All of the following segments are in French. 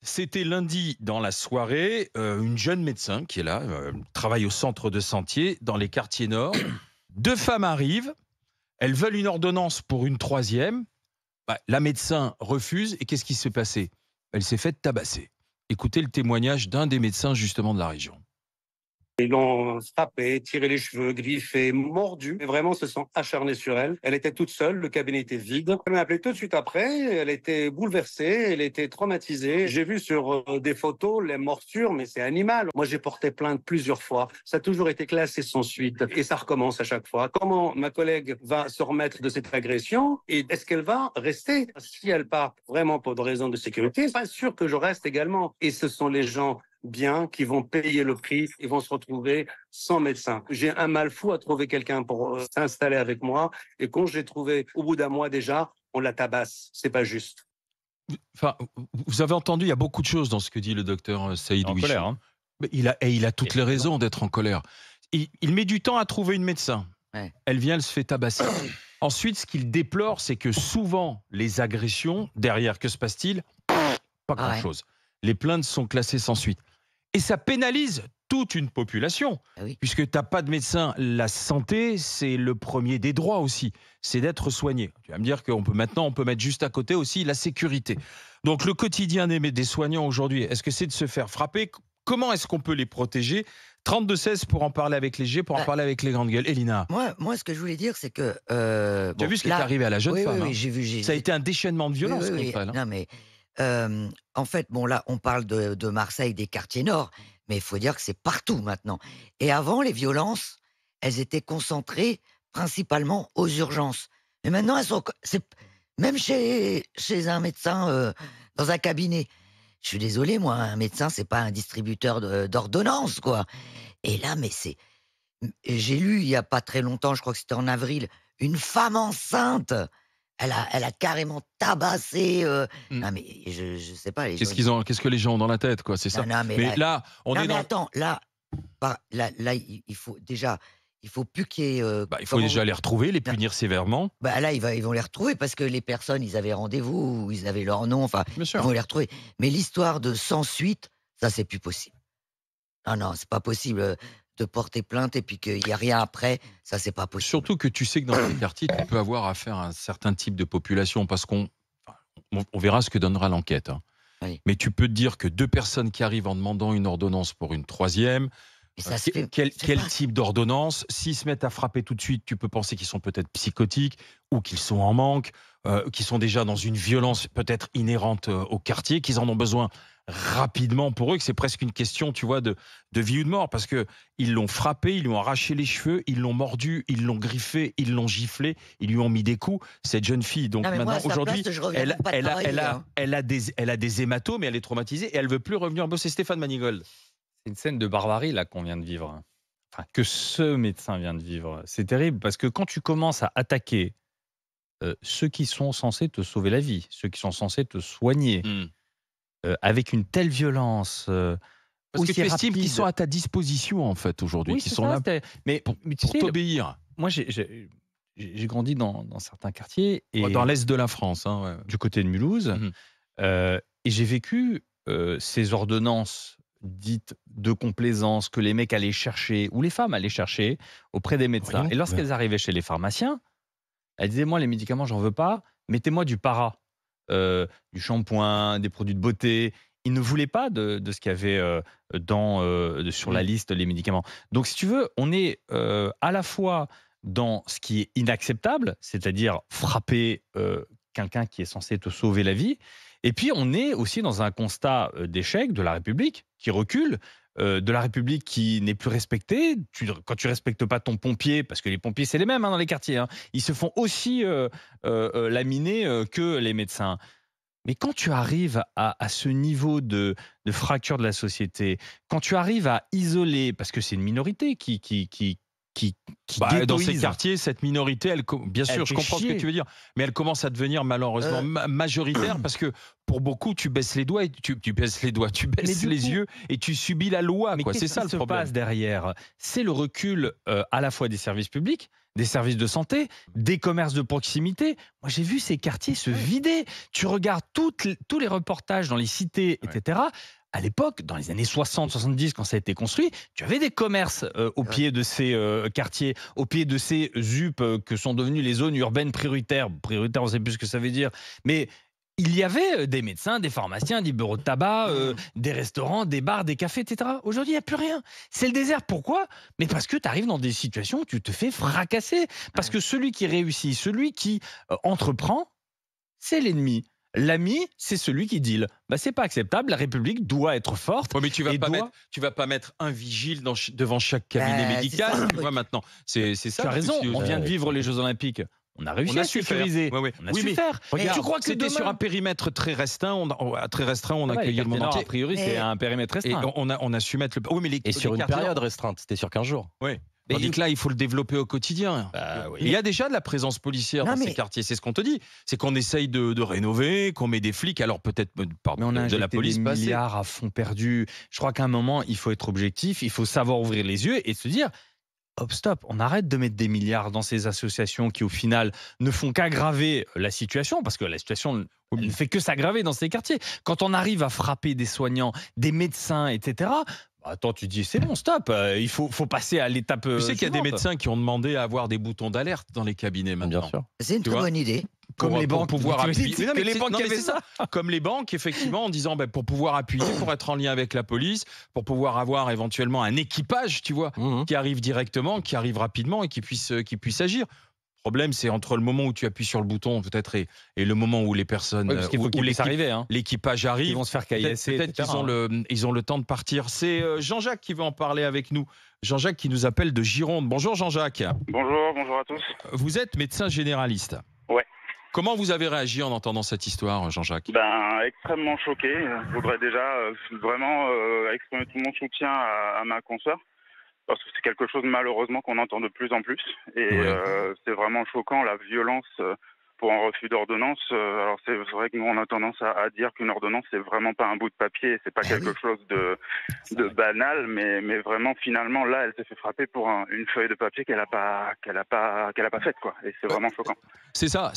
C'était lundi dans la soirée, une jeune médecin qui est là, travaille au centre de Sentier, dans les quartiers nord. 2 femmes arrivent, elles veulent une ordonnance pour une troisième. Bah, la médecin refuse et qu'est-ce qui s'est passé? Elle s'est faite tabasser. Écoutez le témoignage d'un des médecins justement de la région. Ils l'ont frappée, tiré les cheveux, griffé, mordu. Et vraiment, se sont acharnés sur elle. Elle était toute seule, le cabinet était vide. Elle m'a appelé tout de suite après. Elle était bouleversée, elle était traumatisée. J'ai vu sur des photos les morsures, mais c'est animal. Moi, j'ai porté plainte plusieurs fois. Ça a toujours été classé sans suite. Et ça recommence à chaque fois. Comment ma collègue va se remettre de cette agression? Et est-ce qu'elle va rester? Si elle part vraiment pour des raisons de sécurité, pas sûr que je reste également. Et ce sont les gens bien, qui vont payer le prix, ils vont se retrouver sans médecin. J'ai un mal fou à trouver quelqu'un pour s'installer avec moi. Et quand je l'ai trouvé, au bout d'un mois déjà, on la tabasse. C'est pas juste. Enfin, vous avez entendu, il y a beaucoup de choses dans ce que dit le docteur Saïd En colère, Ouichi. hein. Mais il a toutes les Évidemment. raisons d'être en colère. Il met du temps à trouver une médecin. Ouais. Elle vient, elle se fait tabasser. Ensuite, ce qu'il déplore, c'est que souvent, les agressions, derrière, que se passe-t-il? Pas Ah ouais. grand-chose. Les plaintes sont classées sans suite. Et ça pénalise toute une population. Ah oui. Puisque tu n'as pas de médecin, la santé, c'est le premier des droits aussi. C'est d'être soigné. Tu vas me dire qu'on peut maintenant, on peut mettre juste à côté aussi la sécurité. Donc le quotidien des soignants aujourd'hui, est-ce que c'est de se faire frapper? Comment est-ce qu'on peut les protéger? 32-16 pour en parler avec les G, pour en Bah, parler avec les grandes gueules. Elina, moi, ce que je voulais dire, c'est que tu as bon, vu ce qui est là, arrivé à la jeune oui, femme, oui, hein? oui, j'ai vu, Ça a été un déchaînement de oui, violence oui, oui. contre elle, hein. Non, mais en fait, bon, là, on parle de Marseille, des quartiers nord, mais il faut dire que c'est partout maintenant. Et avant, les violences, elles étaient concentrées principalement aux urgences. Mais maintenant, même chez un médecin dans un cabinet. Je suis désolé, moi, un médecin, c'est pas un distributeur d'ordonnances, quoi. Et là, j'ai lu il y a pas très longtemps, je crois que c'était en avril, une femme enceinte. Elle a carrément tabassé. Mm. Non, mais je sais pas, les gens. Qu'est-ce que les gens ont dans la tête, quoi, c'est ça. Non, non, mais Mais là, là, on non, est mais dans. attends, là, il faut déjà, il faut plus qu'il y ait. Bah, il faut Comment déjà les retrouver, les non, punir sévèrement. bah là, ils vont les retrouver parce que les personnes, ils avaient rendez-vous, ou ils avaient leur nom, enfin, Bien ils sûr. vont les retrouver. Mais l'histoire de sans suite, ça, c'est plus possible. Non, non, c'est pas possible de porter plainte et puis qu'il y a rien après, ça, c'est pas possible. Surtout que tu sais que dans ces quartiers, tu peux avoir affaire à un certain type de population parce on verra ce que donnera l'enquête, hein. Oui. Mais tu peux te dire que 2 personnes qui arrivent en demandant une ordonnance pour une troisième, Mais ça se fait. C'est quel pas. type d'ordonnance? S'ils se mettent à frapper tout de suite, tu peux penser qu'ils sont peut-être psychotiques ou qu'ils sont en manque, qu'ils sont déjà dans une violence peut-être inhérente au quartier, qu'ils en ont besoin rapidement pour eux, que c'est presque une question, tu vois, de vie ou de mort, parce que ils l'ont frappé, ils lui ont arraché les cheveux, ils l'ont mordu, ils l'ont griffé, ils l'ont giflé, ils lui ont mis des coups. Cette jeune fille, donc Non, mais moi, maintenant, à sa aujourd'hui, place, je reviendrais pas travailler, hein. elle a des hématomes et elle est traumatisée et elle veut plus revenir bosser. Stéphane Manigold. C'est une scène de barbarie là qu'on vient de vivre. Enfin, que ce médecin vient de vivre. C'est terrible parce que quand tu commences à attaquer ceux qui sont censés te sauver la vie, ceux qui sont censés te soigner, Hmm. avec une telle violence Parce que aussi tu estimes qu'ils rapide. sont à ta disposition, en fait, aujourd'hui, Oui, qui c'est sont ça. là Mais tu pour sais, t'obéir. moi j'ai grandi dans certains quartiers et Dans l'Est de la France, hein, ouais. du côté de Mulhouse, Mhm. et j'ai vécu ces ordonnances dites de complaisance que les mecs allaient chercher, ou les femmes allaient chercher auprès des médecins. Voyons. Et lorsqu'elles arrivaient chez les pharmaciens, elles disaient, moi les médicaments j'en veux pas, mettez-moi du para, du shampoing, des produits de beauté. Ils ne voulaient pas de ce qu'il y avait sur la Mm. liste, les médicaments. Donc si tu veux, on est à la fois dans ce qui est inacceptable, c'est-à-dire frapper quelqu'un qui est censé te sauver la vie, et puis on est aussi dans un constat d'échec de la République qui recule, de la République qui n'est plus respectée. Quand tu respectes pas ton pompier, parce que les pompiers c'est les mêmes, hein, dans les quartiers, hein, ils se font aussi laminer que les médecins. Mais quand tu arrives à ce niveau de fracture de la société, quand tu arrives à isoler, parce que c'est une minorité qui Bah, dans ces ghettoise. quartiers, cette minorité, bien Elle sûr, je fait comprends ce que chier. tu veux dire, mais elle commence à devenir malheureusement majoritaire parce que pour beaucoup, tu baisses les doigts, tu baisses les doigts, tu Mais baisses du les coup, yeux et tu subis la loi, mais quoi. C'est qu'est-ce ça qui le se problème. passe derrière? C'est le recul à la fois des services publics, des services de santé, des commerces de proximité. Moi, j'ai vu ces quartiers se vider. Tu regardes tous les reportages dans les cités, etc. À l'époque, dans les années 60-70, quand ça a été construit, tu avais des commerces au pied de ces quartiers, au pied de ces ZUP que sont devenues les zones urbaines prioritaires. Prioritaires, on ne sait plus ce que ça veut dire. Mais il y avait des médecins, des pharmaciens, des bureaux de tabac, des restaurants, des bars, des cafés, etc. Aujourd'hui, il n'y a plus rien. C'est le désert. Pourquoi? Mais parce que tu arrives dans des situations où tu te fais fracasser. Parce que celui qui réussit, celui qui entreprend, c'est l'ennemi. L'ami, c'est celui qui deal. Bah, c'est pas acceptable. La République doit être forte. Ouais, mais tu vas pas mettre un vigile devant chaque cabinet médical. c'est ça, Tu vois, maintenant, c'est ça. Tu as le raison. souci On aussi. vient de vivre les Jeux Olympiques. On a réussi à su faire. sécuriser. Ouais, ouais. On a Oui, su mais faire. Regarde, tu crois que c'était demain... sur un périmètre très restreint. Très restreint, on Ah ouais, accueillait le les monde quartiers nord, entier. a priori, c'est Mais- un périmètre Et restreint. on a su mettre le. Oui, mais Et sur une quartiers période nord. restreinte, c'était sur 15 jours. Oui. Mais Tandis que là, il faut le développer au quotidien. Bah, oui. Il y a déjà de la présence policière Non, dans ces mais- quartiers. C'est ce qu'on te dit. C'est qu'on essaye de rénover, qu'on met des flics. Alors peut-être Mais on a de la injecté police des passée. milliards à fond perdu. Je crois qu'à un moment, il faut être objectif, il faut savoir ouvrir les yeux et se dire hop, stop, on arrête de mettre des milliards dans ces associations qui, au final, ne font qu'aggraver la situation, parce que la situation elle ne fait que s'aggraver dans ces quartiers. Quand on arrive à frapper des soignants, des médecins, etc., attends, tu dis c'est bon, stop, il faut passer à l'étape Tu sais qu'il y a des suivante. médecins qui ont demandé à avoir des boutons d'alerte dans les cabinets maintenant. Bien sûr. C'est une Tu très vois bonne idée. Comme les banques, pouvoir tu appuyer. dis que les banques avaient ça. Comme les banques, effectivement, en disant pour pouvoir appuyer, pour être en lien avec la police, pour pouvoir avoir éventuellement un équipage, tu vois, qui arrive directement, qui arrive rapidement et qui puisse agir. Le problème, c'est entre le moment où tu appuies sur le bouton, peut-être, et le moment où les personnes, Oui, parce qu'il faut qu'ils puissent arriver. Hein. l'équipage Ils arrive. vont se faire Peut-être caillasser. qu'ils ont le temps de partir. C'est Jean-Jacques qui veut en parler avec nous. Jean-Jacques qui nous appelle de Gironde. Bonjour Jean-Jacques. Bonjour à tous. Vous êtes médecin généraliste. Ouais. Comment vous avez réagi en entendant cette histoire, Jean-Jacques? Extrêmement choqué. Je voudrais déjà vraiment exprimer tout mon soutien à ma consoeur, parce que c'est quelque chose malheureusement qu'on entend de plus en plus. Et c'est vraiment choquant, la violence pour un refus d'ordonnance. Alors c'est vrai que nous on a tendance à dire qu'une ordonnance c'est vraiment pas un bout de papier, c'est pas quelque chose de banal, mais vraiment finalement là elle s'est fait frapper pour une feuille de papier qu'elle a pas faite quoi. Et c'est vraiment choquant. C'est ça.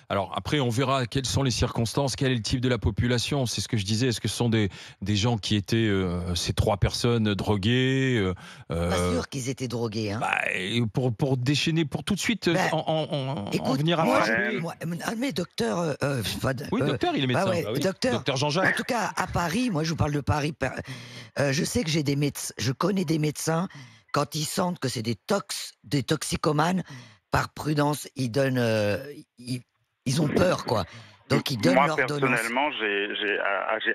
Alors après, on verra quelles sont les circonstances, quel est le type de la population. C'est ce que je disais. Est-ce que ce sont des gens qui étaient ces 3 personnes droguées Pas sûr qu'ils étaient drogués. Hein. et pour déchaîner, pour tout de suite en Écoute, venir à moi, frapper. mais docteur... Oui, docteur, il est médecin. bah oui, docteur. Docteur En Jean-Jacques. tout cas, à Paris, moi je vous parle de Paris, je sais que je connais des médecins, quand ils sentent que c'est des toxicomanes, par prudence, ils donnent, ils ont peur, quoi. Donc ils donnent Moi l'ordonnance. personnellement, j'ai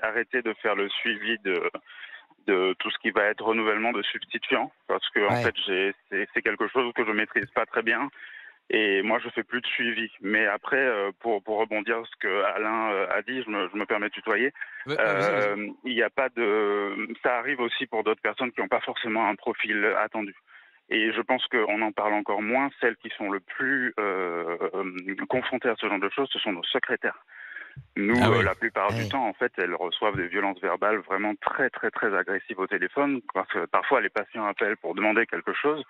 arrêté de faire le suivi de tout ce qui va être renouvellement de substituants, parce que en fait c'est quelque chose que je maîtrise pas très bien. Et moi, je fais plus de suivi. Mais après, pour rebondir sur ce que Alain a dit, je me permets de tutoyer. Vas-y. Il n'y a pas ça arrive aussi pour d'autres personnes qui n'ont pas forcément un profil attendu. Et je pense qu'on en parle encore moins. Celles qui sont le plus confrontées à ce genre de choses, ce sont nos secrétaires. Nous, la plupart du temps, en fait, elles reçoivent des violences verbales vraiment très, très, très agressives au téléphone. Parce que parfois, les patients appellent pour demander quelque chose.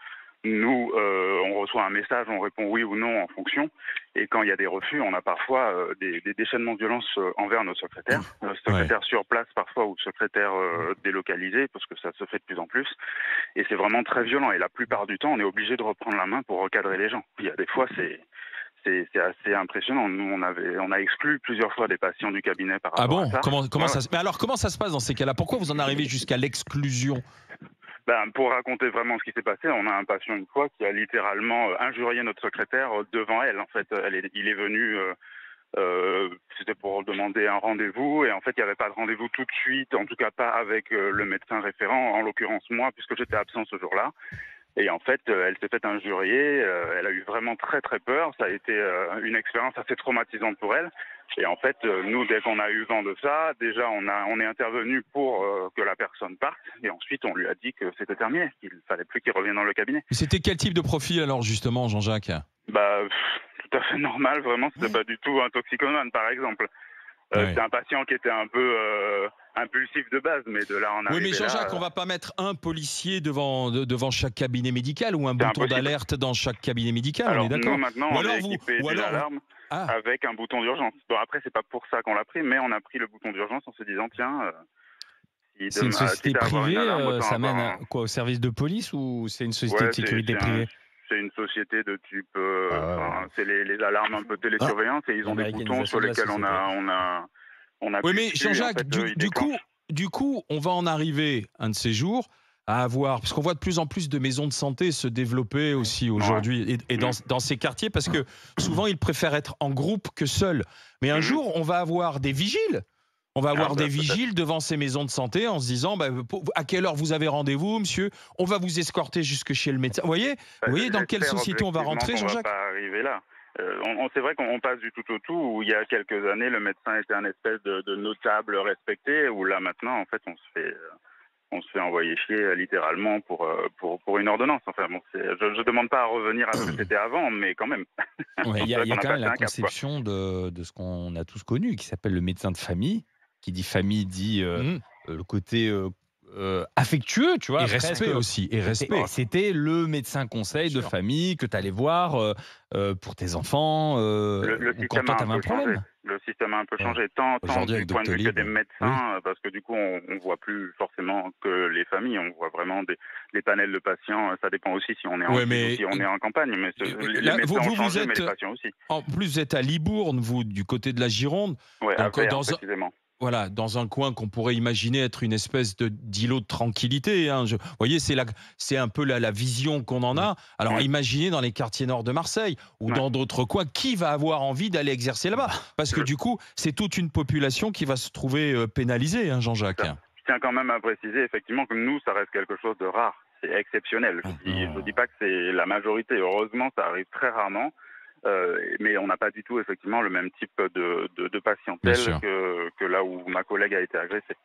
Nous, on reçoit un message, on répond oui ou non en fonction. Et quand il y a des refus, on a parfois des déchaînements de violence envers nos secrétaires. Secrétaires sur place parfois ou secrétaires délocalisés, parce que ça se fait de plus en plus. Et c'est vraiment très violent. Et la plupart du temps, on est obligé de reprendre la main pour recadrer les gens. Il y a des fois, c'est assez impressionnant. Nous, on a exclu plusieurs fois des patients du cabinet par rapport à ça. Mais alors, comment ça se passe dans ces cas-là? Pourquoi vous en arrivez jusqu'à l'exclusion? Pour raconter vraiment ce qui s'est passé, on a un patient une fois qui a littéralement injurié notre secrétaire devant elle. En fait, il est venu, c'était pour demander un rendez-vous, et en fait, il n'y avait pas de rendez-vous tout de suite, en tout cas pas avec le médecin référent, en l'occurrence moi, puisque j'étais absent ce jour-là. Et en fait, elle s'est fait injurier, elle a eu vraiment très très peur, ça a été une expérience assez traumatisante pour elle. Et en fait, nous, dès qu'on a eu vent de ça, déjà on est intervenu pour que la personne parte, et ensuite on lui a dit que c'était terminé, qu'il fallait plus qu'il revienne dans le cabinet. C'était quel type de profil alors justement, Jean-Jacques? Tout à fait normal, vraiment, c'était pas du tout un toxicomane par exemple. Ouais. C'est un patient qui était un peu impulsif de base, mais de là en Oui, arriver mais Jean-Jacques, là, on va pas mettre un policier devant chaque cabinet médical ou un C'est bouton impossible. d'alerte dans chaque cabinet médical, on Alors est d'accord? nous maintenant, Ou on alors est vous- équipé ou d'une alors- alarme Ah, avec un bouton d'urgence. Bon, après, c'est pas pour ça qu'on l'a pris, mais on a pris le bouton d'urgence en se disant, tiens, si C'est une société quitte à avoir une privée, alarme, autant ça avoir mène un- quoi, au service de police ou c'est une société de Ouais, sécurité privée? c'est une société de type, Ah ouais. c'est les alarmes un peu télésurveillance et ils ont des boutons sur L'américanisation de la lesquels on appuie oui, mais dessus, et en Jean-Jacques, fait, eux, ils déclenchent. du coup, on va en arriver un de ces jours à avoir, parce qu'on voit de plus en plus de maisons de santé se développer aussi aujourd'hui et dans ces quartiers, parce que souvent ils préfèrent être en groupe que seuls. Mais un jour, on va avoir des vigiles. On va avoir des vigiles devant ces maisons de santé en se disant à quelle heure vous avez rendez-vous, monsieur? On va vous escorter jusque chez le médecin. Vous voyez dans quelle J'espère société on va rentrer, objectivement qu'on Jean-Jacques? va pas arriver là. C'est vrai qu'on passe du tout au tout, où il y a quelques années, le médecin était un espèce de notable respecté, où là maintenant, en fait, on se fait envoyer chier littéralement pour une ordonnance. Enfin bon, je demande pas à revenir à ce que c'était avant, mais quand même. Il y a C'est vrai qu'on a quand même passé la un cap, quoi. conception de ce qu'on a tous connu, qui s'appelle le médecin de famille. Qui dit famille dit le côté affectueux, tu vois. Et respect presque. aussi, et respect. C'était le médecin conseil de famille que tu allais voir pour tes enfants Le ou quand système toi a tu un avais un peu changé. problème. Le système a un peu changé, tant Aujourd'hui, du avec point de vue que Doctolib. des médecins, parce que du coup, on voit plus forcément que les familles, on voit vraiment des panels de patients. Ça dépend aussi si on est en Ouais, ville mais ou si on est en campagne, mais les là, médecins vous ont changé, êtes- mais les patients aussi. En plus, vous êtes à Libourne, vous, du côté de la Gironde. Ouais, Donc, à Vers, dans un- précisément. Voilà, dans un coin qu'on pourrait imaginer être une espèce d'îlot de tranquillité. Vous voyez, c'est un peu la vision qu'on en a. Alors imaginez dans les quartiers nord de Marseille ou dans d'autres coins, qui va avoir envie d'aller exercer là-bas? Parce que du coup, c'est toute une population qui va se trouver pénalisée, Jean-Jacques. Je tiens quand même à préciser effectivement que nous, ça reste quelque chose de rare. C'est exceptionnel. Je dis pas que c'est la majorité. Heureusement, ça arrive très rarement. Mais on n'a pas du tout effectivement le même type de patientèle que là où ma collègue a été agressée.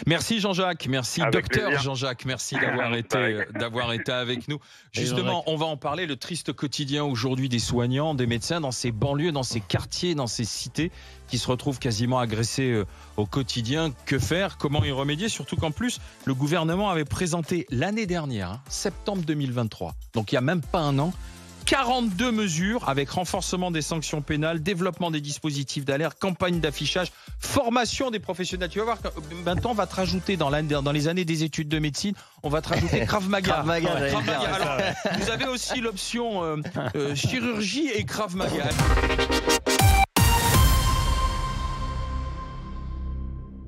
Merci Jean-Jacques, merci Avec docteur plaisir. Jean-Jacques, merci d'avoir été avec nous. Justement, on va en parler, le triste quotidien aujourd'hui des soignants, des médecins dans ces banlieues, dans ces quartiers, dans ces cités qui se retrouvent quasiment agressés au quotidien. Que faire? Comment y remédier? Surtout qu'en plus, le gouvernement avait présenté l'année dernière, septembre 2023, donc il n'y a même pas un an, 42 mesures avec renforcement des sanctions pénales, développement des dispositifs d'alerte, campagne d'affichage, formation des professionnels. Tu vas voir que maintenant on va te rajouter dans les années des études de médecine, on va te rajouter Krav Maga. Krav Maga, Krav Maga. Alors, vous avez aussi l'option chirurgie et Krav Maga.